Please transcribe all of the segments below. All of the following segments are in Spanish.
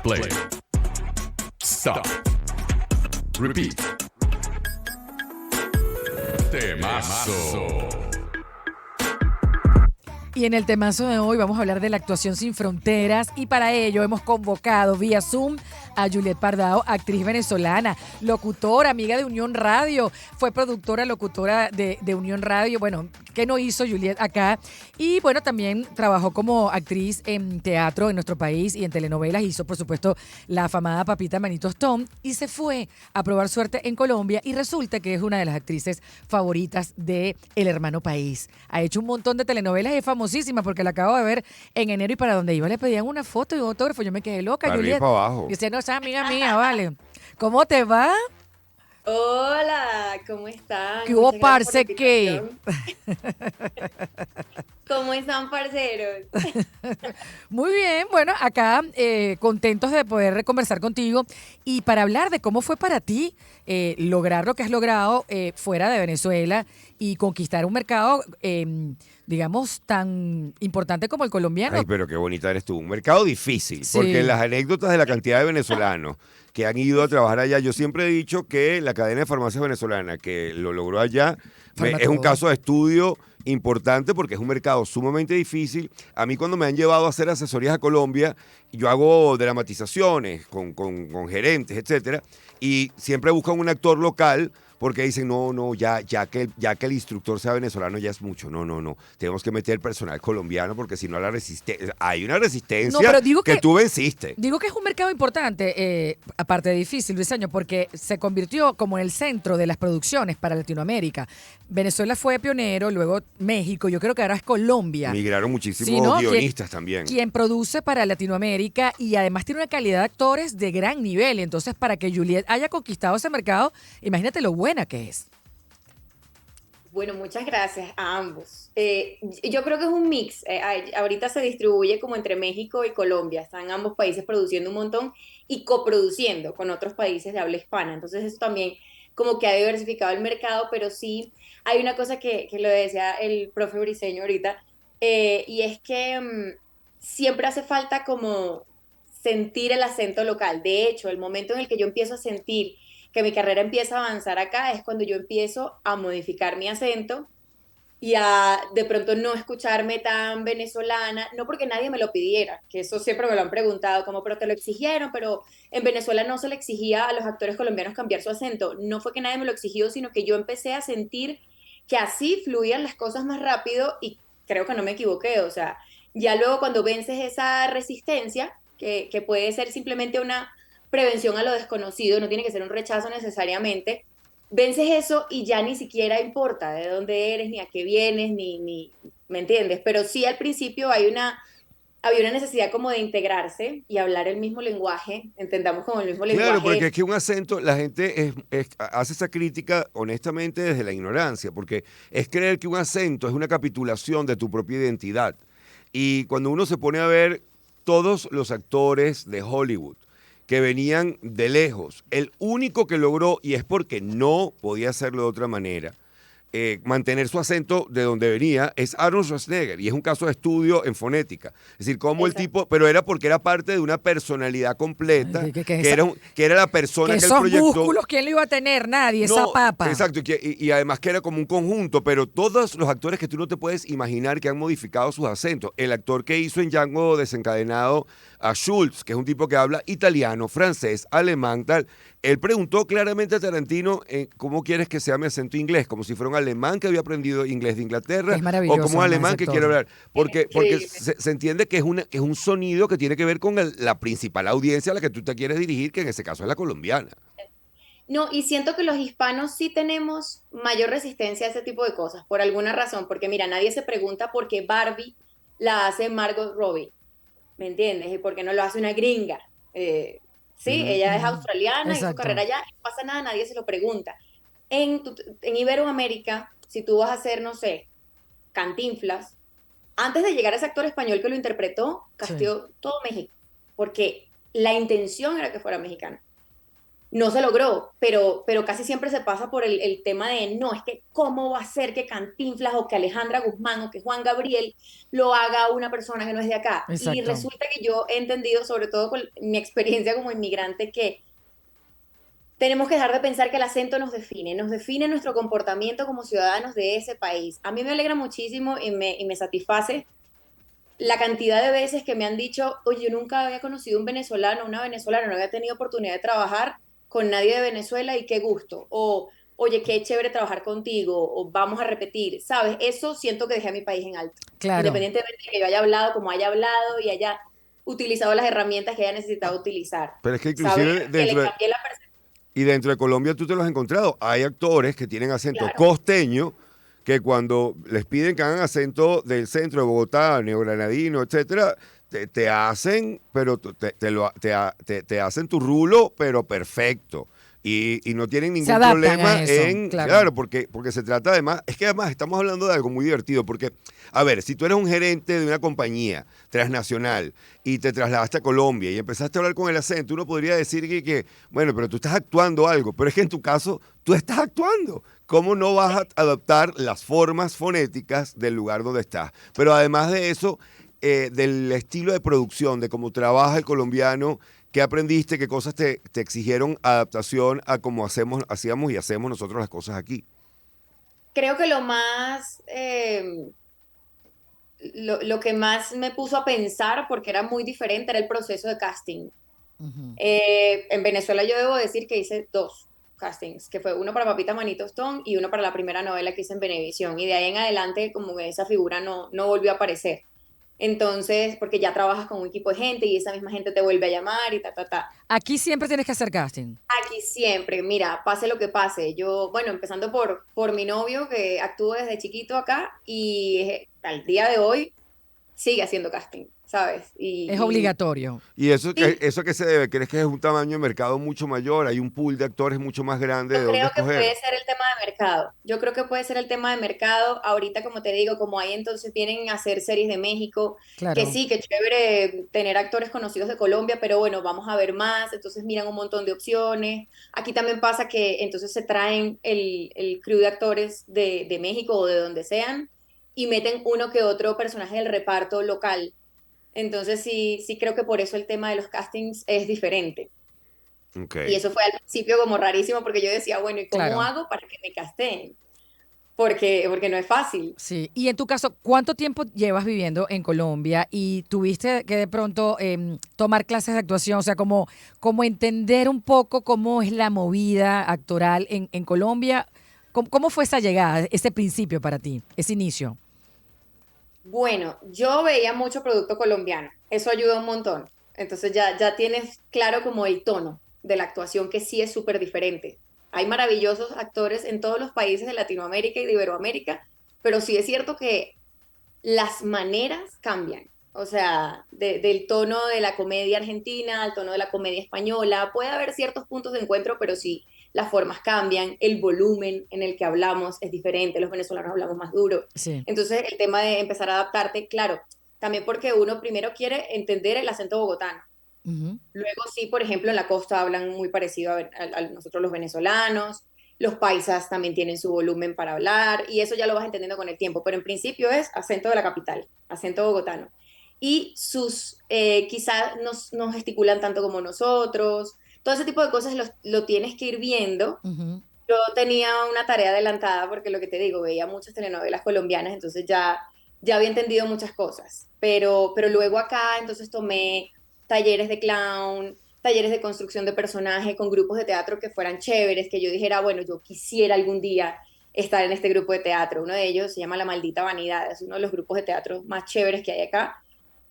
Play. Stop. Repeat. Temazo. Y en el temazo de hoy vamos a hablar de la actuación sin fronteras y para ello hemos convocado vía Zoom a Juliet Pardao, actriz venezolana, locutora, amiga de Unión Radio, fue productora, locutora de Unión Radio. Bueno, ¿qué no hizo Juliet acá? Y bueno, también trabajó como actriz en teatro en nuestro país y en telenovelas. Hizo, por supuesto, la afamada Papita Manito Stone y se fue a probar suerte en Colombia y resulta que es una de las actrices favoritas de El Hermano País. Ha hecho un montón de telenovelas y es famosísima porque la acabo de ver en enero y para donde iba le pedían una foto y un autógrafo. Yo me quedé loca, Para arriba y Juliet. para abajo. Dice, no, esa amiga mía, vale. ¿Cómo te va? Hola, ¿cómo están? ¿Qué hubo, Muchas gracias por la parce, qué? invitación. ¿Cómo están, parceros? Muy bien, bueno, acá contentos de poder conversar contigo y para hablar de cómo fue para ti lograr lo que has logrado fuera de Venezuela y conquistar un mercado, digamos, tan importante como el colombiano. Ay, pero qué bonita eres tú. Un mercado difícil, Sí. porque las anécdotas de la cantidad de venezolanos que han ido a trabajar allá, yo siempre he dicho que la cadena de farmacias venezolana que lo logró allá es un caso de estudio importante porque es un mercado sumamente difícil. A mí cuando me han llevado a hacer asesorías a Colombia, yo hago dramatizaciones con gerentes, etcétera, y siempre buscan un actor local porque dicen, no, ya que el instructor sea venezolano ya es mucho. No. Tenemos que meter personal colombiano porque si no hay una resistencia No, pero digo que tú venciste. Digo que es un mercado importante, aparte de difícil, Luisaño, porque se convirtió como en el centro de las producciones para Latinoamérica. Venezuela fue pionero, luego México, yo creo que ahora es Colombia. Migraron muchísimos Sí, ¿no? guionistas también. Quien produce para Latinoamérica y además tiene una calidad de actores de gran nivel. Entonces, para que Juliet haya conquistado ese mercado, imagínate lo buena que es. Bueno, muchas gracias a ambos. Yo creo que es un mix. Ahorita se distribuye como entre México y Colombia. Están ambos países produciendo un montón y coproduciendo con otros países de habla hispana. Entonces eso también como que ha diversificado el mercado, pero sí hay una cosa que lo decía el profe Briseño ahorita, y es que siempre hace falta como sentir el acento local. De hecho, el momento en el que yo empiezo a sentir que mi carrera empieza a avanzar acá es cuando yo empiezo a modificar mi acento y a de pronto no escucharme tan venezolana, no porque nadie me lo pidiera, que eso siempre me lo han preguntado, como, pero te lo exigieron, pero en Venezuela no se le exigía a los actores colombianos cambiar su acento. No fue que nadie me lo exigió, sino que yo empecé a sentir que así fluían las cosas más rápido y creo que no me equivoqué. O sea, ya luego cuando vences esa resistencia, que puede ser simplemente una prevención a lo desconocido, no tiene que ser un rechazo necesariamente, vences eso y ya ni siquiera importa de dónde eres, ni a qué vienes, ni ¿me entiendes? Pero sí al principio había una necesidad como de integrarse y hablar el mismo lenguaje, entendamos como el mismo lenguaje. Claro, porque es que un acento, la gente hace esa crítica honestamente desde la ignorancia, porque es creer que un acento es una capitulación de tu propia identidad. Y cuando uno se pone a ver todos los actores de Hollywood que venían de lejos, el único que logró, y es porque no podía hacerlo de otra manera, mantener su acento de donde venía, es Arnold Schwarzenegger, y es un caso de estudio en fonética. Es decir, cómo el tipo, pero era porque era parte de una personalidad completa, Ay, que era la persona que que él esos proyectó. músculos, ¿quién lo iba a tener? Nadie, esa papa. Exacto, y además que era como un conjunto, pero todos los actores que tú no te puedes imaginar que han modificado sus acentos. El actor que hizo en Django Desencadenado a Schultz, que es un tipo que habla italiano, francés, alemán, tal. Él preguntó claramente a Tarantino cómo quieres que sea mi acento inglés, como si fuera un alemán que había aprendido inglés de Inglaterra, Es maravilloso, o como un alemán que quiere hablar. Porque Increíble. se entiende que es un sonido que tiene que ver con la principal audiencia a la que tú te quieres dirigir, que en ese caso es la colombiana. No, y siento que los hispanos sí tenemos mayor resistencia a ese tipo de cosas, por alguna razón, porque mira, nadie se pregunta por qué Barbie la hace Margot Robbie, ¿me entiendes? Y por qué no lo hace una gringa. Sí, ella es australiana, hizo Exacto. carrera allá, no pasa nada, nadie se lo pregunta. En Iberoamérica, si tú vas a hacer, no sé, Cantinflas, antes de llegar a ese actor español que lo interpretó, casteó todo México, porque la intención era que fuera mexicano. no se logró, pero casi siempre se pasa por el tema de, no, es que cómo va a ser que Cantinflas o que Alejandra Guzmán o que Juan Gabriel lo haga una persona que no es de acá. Y Exacto. resulta que yo he entendido, sobre todo con mi experiencia como inmigrante, que tenemos que dejar de pensar que el acento nos define nuestro comportamiento como ciudadanos de ese país. A mí me alegra muchísimo y me satisface la cantidad de veces que me han dicho, oye, yo nunca había conocido un venezolano, una venezolana, no había tenido oportunidad de trabajar con nadie de Venezuela y qué gusto. O, oye, qué chévere trabajar contigo, o vamos a repetir, ¿sabes? Eso siento que dejé a mi país en alto. Claro. Independientemente de que yo haya hablado como haya hablado y haya utilizado las herramientas que haya necesitado utilizar. Pero es que Saber inclusive que le cambié la percepción. y dentro de Colombia tú te los has encontrado. Hay actores que tienen acento Claro, costeño que cuando les piden que hagan acento del centro de Bogotá, neogranadino, etcétera, te hacen, pero te hacen tu rulo, pero perfecto. Y no tienen Se ningún adaptan problema a eso, en, claro. claro, porque se trata además, es que además estamos hablando de algo muy divertido, porque, a ver, si tú eres un gerente de una compañía transnacional y te trasladaste a Colombia y empezaste a hablar con el acento, uno podría decir bueno, pero tú estás actuando algo, pero es que en tu caso tú estás actuando. ¿Cómo no vas a adaptar las formas fonéticas del lugar donde estás? Pero además de eso, del estilo de producción, de cómo trabaja el colombiano, ¿qué aprendiste? ¿Qué cosas te exigieron adaptación a cómo hacíamos y hacemos nosotros las cosas aquí? creo que lo que más me puso a pensar, porque era muy diferente, era el proceso de casting. Ujú. En Venezuela yo debo decir que hice dos castings, que fue uno para Papita Manito Stone y uno para la primera novela que hice en Venevisión. Y de ahí en adelante como que esa figura no volvió a aparecer. Entonces, porque ya trabajas con un equipo de gente y esa misma gente te vuelve a llamar y ta, ta, ta. Aquí siempre tienes que hacer casting. Aquí siempre, mira, pase lo que pase. Yo, bueno, empezando por mi novio que actúa desde chiquito acá y al día de hoy sigue haciendo casting, ¿sabes? Es obligatorio. ¿Y eso, Sí, eso qué se debe? ¿Crees que es un tamaño de mercado mucho mayor? ¿Hay un pool de actores mucho más grande yo de dónde creo que escoger? puede ser el tema de mercado. Yo creo que puede ser el tema de mercado. Ahorita, como te digo, como ahí entonces vienen a hacer series de México, que Claro. sí, que chévere tener actores conocidos de Colombia, pero bueno, vamos a ver más. Entonces miran un montón de opciones. Aquí también pasa que entonces se traen el crew de actores de México o de donde sean y meten uno que otro personaje del reparto local. Entonces sí creo que por eso el tema de los castings es diferente. Ok. Y eso fue al principio como rarísimo porque yo decía, bueno, ¿y cómo Claro. hago para que me casteen? Porque no es fácil. Sí. Y en tu caso, ¿cuánto tiempo llevas viviendo en Colombia y tuviste que de pronto tomar clases de actuación? O sea, como entender un poco cómo es la movida actoral en Colombia. ¿Cómo fue esa llegada, ese principio para ti, ese inicio? Bueno, yo veía mucho producto colombiano, eso ayuda un montón. Entonces ya tienes claro como el tono de la actuación que sí es súper diferente. Hay maravillosos actores en todos los países de Latinoamérica y de Iberoamérica, pero sí es cierto que las maneras cambian. O sea, del tono de la comedia argentina al tono de la comedia española. Puede haber ciertos puntos de encuentro, pero sí, las formas cambian, el volumen en el que hablamos es diferente, los venezolanos hablamos más duro. Sí. Entonces, el tema de empezar a adaptarte, claro, también porque uno primero quiere entender el acento bogotano. Ujú. Luego sí, por ejemplo, en la costa hablan muy parecido a nosotros los venezolanos. Los paisas también tienen su volumen para hablar y eso ya lo vas entendiendo con el tiempo, pero en principio es acento de la capital, acento bogotano. Y sus, quizás no gesticulan tanto como nosotros, todo ese tipo de cosas lo tienes que ir viendo. Ujú. Yo tenía una tarea adelantada porque lo que te digo, veía muchas telenovelas colombianas, entonces ya había entendido muchas cosas, pero luego acá entonces tomé talleres de clown, talleres de construcción de personaje con grupos de teatro que fueran chéveres, que yo dijera, bueno, yo quisiera algún día estar en este grupo de teatro. Uno de ellos se llama La Maldita Vanidad, es uno de los grupos de teatro más chéveres que hay acá.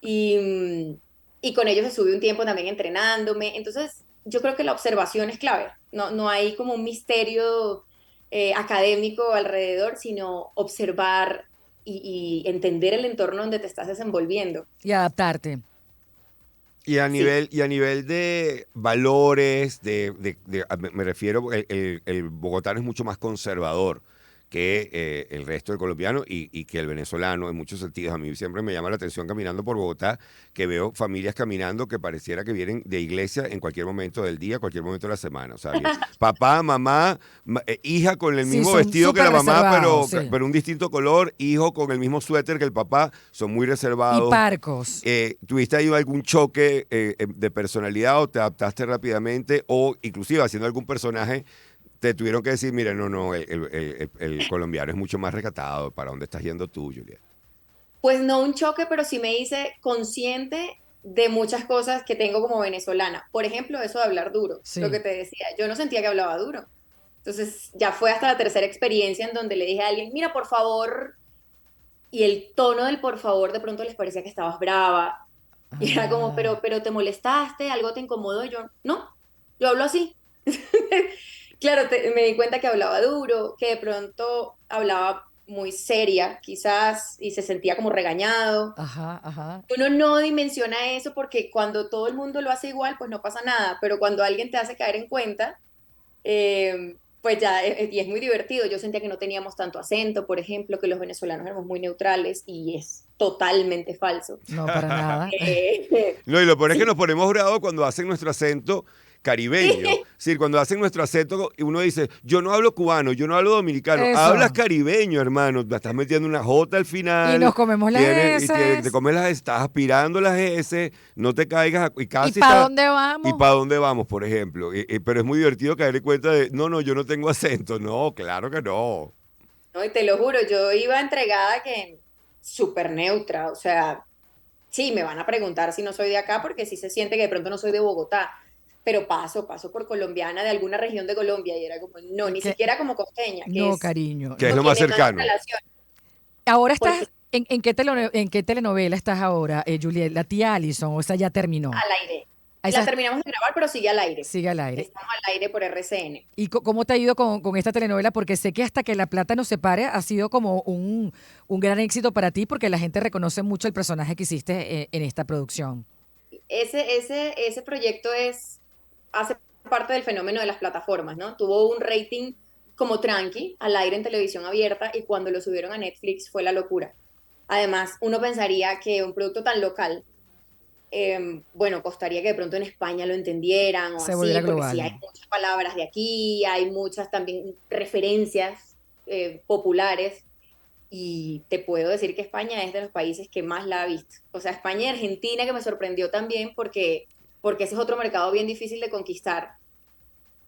Y con ellos estuve un tiempo también entrenándome. Entonces, yo creo que la observación es clave. No hay como un misterio académico alrededor, sino observar y entender el entorno donde te estás desenvolviendo. Y adaptarte. Sí. Y a nivel de valores, me refiero, el bogotano es mucho más conservador que el resto del colombiano y que el venezolano en muchos sentidos. A mí siempre me llama la atención caminando por Bogotá, que veo familias caminando que pareciera que vienen de iglesia en cualquier momento del día, cualquier momento de la semana. O sea, papá, mamá, hija con el Sí, mismo son vestido que la súper mamá, reservados, sí. pero un distinto color, hijo con el mismo suéter que el papá, son muy Y reservados. parcos. ¿Tuviste ahí algún choque de personalidad o te adaptaste rápidamente o inclusive haciendo algún personaje te tuvieron que decir, mira, no, el colombiano es mucho más rescatado, ¿para dónde estás yendo tú, Juliet? Pues no un choque, pero sí me hice consciente de muchas cosas que tengo como venezolana. Por ejemplo, eso de hablar duro, Sí. lo que te decía. Yo no sentía que hablaba duro. Entonces ya fue hasta la tercera experiencia en donde le dije a alguien, mira, por favor, y el tono del por favor de pronto les parecía que estabas brava. Y era como, Ah. pero te molestaste, algo te incomodó. Y yo, no, yo hablo así. Claro, me di cuenta que hablaba duro, que de pronto hablaba muy seria, quizás, y se sentía como regañado. Ajá, ajá. Uno no dimensiona eso porque cuando todo el mundo lo hace igual, pues no pasa nada, pero cuando alguien te hace caer en cuenta, pues ya, y es muy divertido. Yo sentía que no teníamos tanto acento, por ejemplo, que los venezolanos éramos muy neutrales y es totalmente falso. No, para nada. No, y lo peor es que Sí, nos ponemos bravos cuando hacen nuestro acento caribeño. Es decir, cuando hacen nuestro acento, y uno dice, yo no hablo cubano, yo no hablo dominicano, Eso. hablas caribeño, hermano. Me estás metiendo una J al final. Y nos comemos las te heces. comes estás aspirando las S, no te caigas, y ¿Y casi para está- dónde ¿Y vamos? para dónde vamos, por ejemplo? Pero es muy divertido caer en cuenta de, no, yo no tengo acento. No, claro que no. no, y te lo juro, yo iba entregada que súper neutra, o sea, sí, me van a preguntar si no soy de acá porque sí se siente que de pronto no soy de Bogotá, pero paso por colombiana de alguna región de Colombia y era como, no, ni Que- siquiera como costeña, que No, es, cariño. Que es No. lo más tiene nada de cercano. relación, Ahora porque estás, ¿en qué telenovela estás ahora, Juliet? La tía Allison, o esa ya terminó. al aire. Esa La terminamos de grabar, pero sigue al aire. sigue al aire. Estamos al aire por RCN. ¿Y cómo te ha ido con esta telenovela? Porque sé que hasta que La Plata nos separe ha sido como un gran éxito para ti porque la gente reconoce mucho el personaje que hiciste en esta producción. Ese proyecto hace parte del fenómeno de las plataformas, ¿no? Tuvo un rating como tranqui al aire en televisión abierta y cuando lo subieron a Netflix fue la locura. Además, uno pensaría que un producto tan local, bueno, costaría que de pronto en España lo entendieran o Se así, volviera porque sí global. hay muchas palabras de aquí, hay muchas también referencias populares y te puedo decir que España es de los países que más la ha visto. O sea, España y Argentina que me sorprendió también porque ese es otro mercado bien difícil de conquistar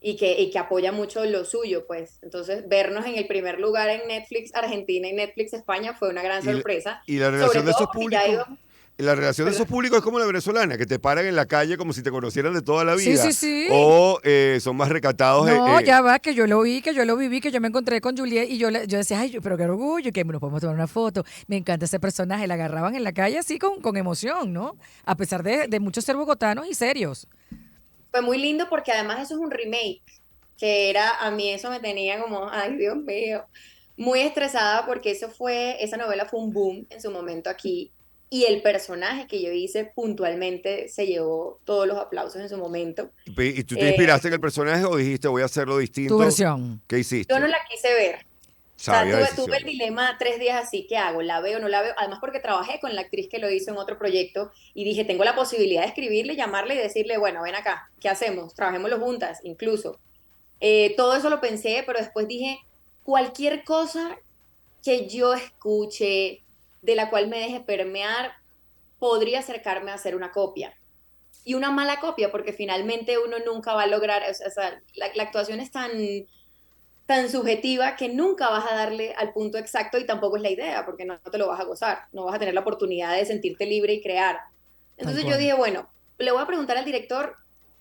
y que apoya mucho lo suyo, pues. Entonces, vernos en el primer lugar en Netflix Argentina y Netflix España fue una gran Y, sorpresa, y la sobre relación de todo esos porque ya públicos, íbamos, la relación de esos perdón, públicos es como la venezolana, que te paran en la calle como si te conocieran de toda la Sí, vida. sí, sí. O son más recatados. No, ya va, que yo lo vi, que yo lo viví, que yo me encontré con Juliet y yo decía, ay, pero qué orgullo, que nos podemos tomar una foto. Me encanta ese personaje, la agarraban en la calle así con emoción, ¿no? A pesar de muchos ser bogotanos y serios. fue muy lindo porque además eso es un remake, que era, a mí eso me tenía como, ay, Dios mío, muy estresada porque esa novela fue un boom en su momento aquí y el personaje que yo hice puntualmente se llevó todos los aplausos en su momento. ¿Y tú te Eh, inspiraste en el personaje o dijiste voy a hacerlo distinto? Tu versión. ¿Qué yo no hiciste? la quise ver. O sea, Sabia tuve el decisión. dilema 3 días así, ¿qué hago? ¿La veo o no la veo? Además porque trabajé con la actriz que lo hizo en otro proyecto y dije, tengo la posibilidad de escribirle, llamarle y decirle, bueno, ven acá, ¿qué hacemos? Trabajémoslo juntas, incluso. Todo eso lo pensé, pero después dije, cualquier cosa que yo escuche, de la cual me deje permear, podría acercarme a hacer una copia. Y una mala copia, porque finalmente uno nunca va a lograr, o sea, la actuación es tan subjetiva que nunca vas a darle al punto exacto y tampoco es la idea, porque no te lo vas a gozar, no vas a tener la oportunidad de sentirte libre y crear. Tal Entonces yo cual. dije, bueno, le voy a preguntar al director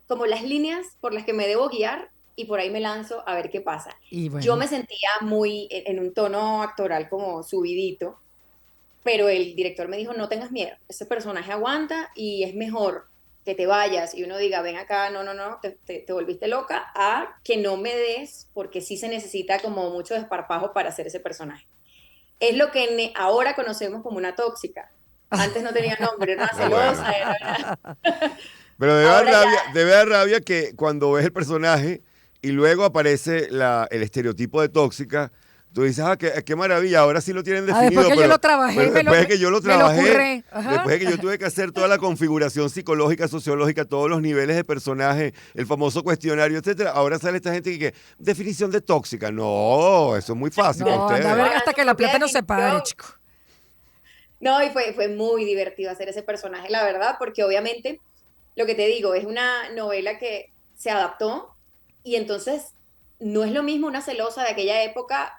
como las líneas por las que me debo guiar y por ahí me lanzo a ver qué pasa. Y Yo bueno, me sentía muy en un tono actoral como subidito, pero el director me dijo, no tengas miedo, ese personaje aguanta y es mejor que te vayas y uno diga, ven acá, no, te volviste loca, a que no me des, porque sí se necesita como mucho desparpajo para hacer ese personaje. Es lo que ahora conocemos como una tóxica. Antes no tenía nombre, era una Ah, bueno. celosa, era Pero ahora ya, debe dar rabia que cuando ves el personaje y luego aparece el estereotipo de tóxica, Tú dices, qué maravilla, ahora sí lo tienen definido. Después que yo pero- lo trabajé, pero después de que yo lo trabajé, curré. Ajá. después de que yo tuve que hacer toda la configuración psicológica, sociológica, todos los niveles de personaje, el famoso cuestionario, etcétera, ahora sale esta gente que definición de tóxica. No, eso es muy fácil para No, ustedes. anda a ver hasta que la plata no se pare, chico. No, y fue muy divertido hacer ese personaje, la verdad, porque obviamente, lo que te digo, es una novela que se adaptó y entonces no es lo mismo una celosa de aquella época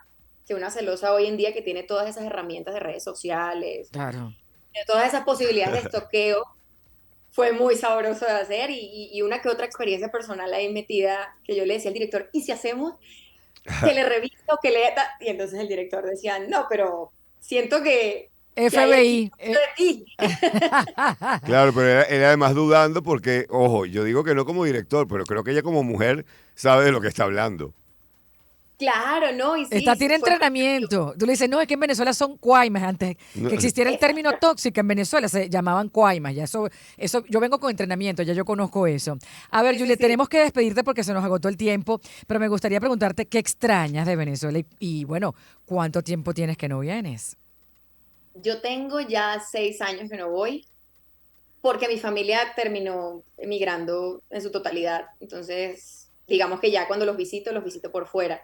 que una celosa hoy en día que tiene todas esas herramientas de redes sociales, Claro. de todas esas posibilidades de estoqueo. Fue muy sabroso de hacer y una que otra experiencia personal ahí metida que yo le decía al director, ¿y si hacemos que le reviso, que le... Y entonces el director decía, no, pero siento que hay FBI. aquí de ti. Claro, pero era además dudando porque, ojo, yo digo que no como director, pero creo que ella como mujer sabe de lo que está hablando. Claro, no, y sí. Tiene fue- entrenamiento. Tú le dices, no, es que en Venezuela son cuaimas. Antes No. que existiera el término tóxica en Venezuela se llamaban cuaimas. Ya eso, yo vengo con entrenamiento, ya yo conozco eso. A ver, Sí, Juliet, sí. tenemos que despedirte porque se nos agotó el tiempo, pero me gustaría preguntarte qué extrañas de Venezuela y bueno, ¿cuánto tiempo tienes que no vienes? Yo tengo ya 6 años que no voy porque mi familia terminó emigrando en su totalidad. Entonces, digamos que ya cuando los visito por fuera.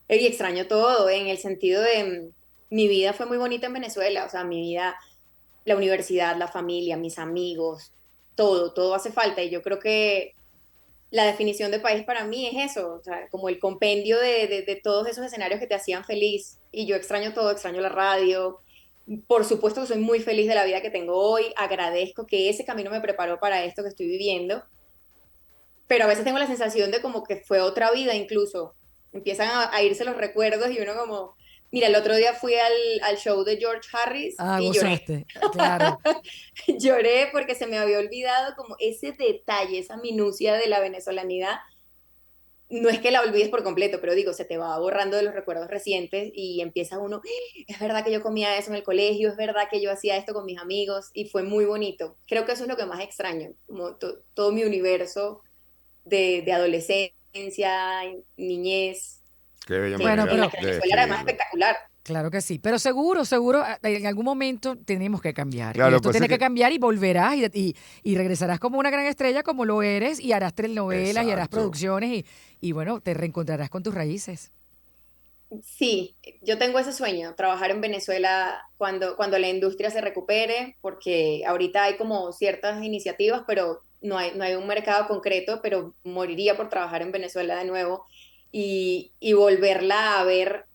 Y extraño todo en el sentido de mi vida fue muy bonita en Venezuela. O sea, mi vida, la universidad, la familia, mis amigos, todo hace falta. Y yo creo que la definición de país para mí es eso, o sea, como el compendio de todos esos escenarios que te hacían feliz. Y yo extraño todo, extraño la radio. Por supuesto que soy muy feliz de la vida que tengo hoy. Agradezco que ese camino me preparó para esto que estoy viviendo. Pero a veces tengo la sensación de como que fue otra vida incluso. Empiezan a irse los recuerdos y uno como... Mira, el otro día fui al show de George Harris Ah, y lloré. gozaste. Claro. Lloré porque se me había olvidado como ese detalle, esa minucia de la venezolanidad. No es que la olvides por completo, pero digo, se te va borrando de los recuerdos recientes y empieza uno, es verdad que yo comía eso en el colegio, es verdad que yo hacía esto con mis amigos y fue muy bonito. Creo que eso es lo que más extraño, como todo mi universo de adolescencia, niñez, Qué bella que Bueno, manera en la pero- que de Venezuela era más describirlo. espectacular. Claro que sí, pero seguro, en algún momento tenemos que cambiar. Claro, Y esto pues tiene es que que- cambiar y volverás y regresarás como una gran estrella como lo eres y harás telenovelas y harás Exacto. producciones y bueno, te reencontrarás con tus raíces. Sí, yo tengo ese sueño, trabajar en Venezuela cuando la industria se recupere, porque ahorita hay como ciertas iniciativas, pero no hay un mercado concreto, pero moriría por trabajar en Venezuela de nuevo y volverla a ver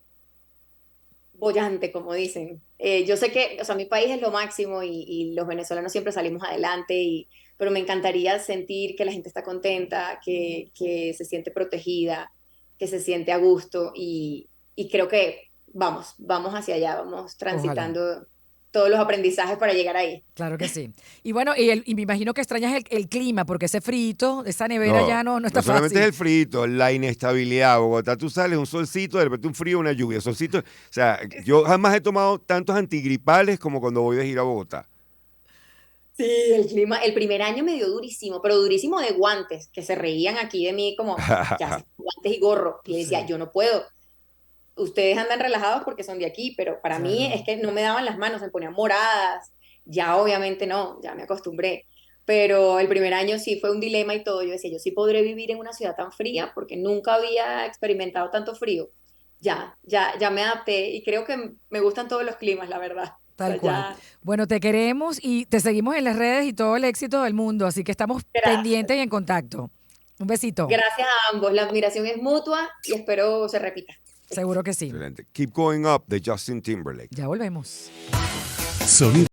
bollante, como dicen. Yo sé que, o sea, mi país es lo máximo y los venezolanos siempre salimos adelante, pero me encantaría sentir que la gente está contenta, que se siente protegida, que se siente a gusto y creo que vamos hacia allá, vamos transitando todos los aprendizajes para llegar ahí. Claro que sí. Y bueno, y me imagino que extrañas el clima, porque ese frito, esa nevera No, ya no está no solamente fácil. es el frito, la inestabilidad. Bogotá, tú sales, un solcito, de repente un frío, una lluvia. Solcito. O sea, yo jamás he tomado tantos antigripales como cuando voy de gira a Bogotá. Sí, el clima, el primer año me dio durísimo, pero durísimo de guantes, que se reían aquí de mí como, ya, guantes y gorro. Y yo decía, Sí. yo no puedo. Ustedes andan relajados porque son de aquí, pero para mí Claro. es que no me daban las manos, me ponían moradas. Ya obviamente no, ya me acostumbré. Pero el primer año sí fue un dilema y todo. Yo decía, yo sí podré vivir en una ciudad tan fría porque nunca había experimentado tanto frío. Ya me adapté y creo que me gustan todos los climas, la verdad. O Tal sea, cual. Bueno, te queremos y te seguimos en las redes y todo el éxito del mundo, así que estamos Gracias. pendientes y en contacto. Un besito. Gracias a ambos. La admiración es mutua y espero se repita. Seguro que sí. Excelente. Keep Going Up de Justin Timberlake. Ya volvemos. Sonido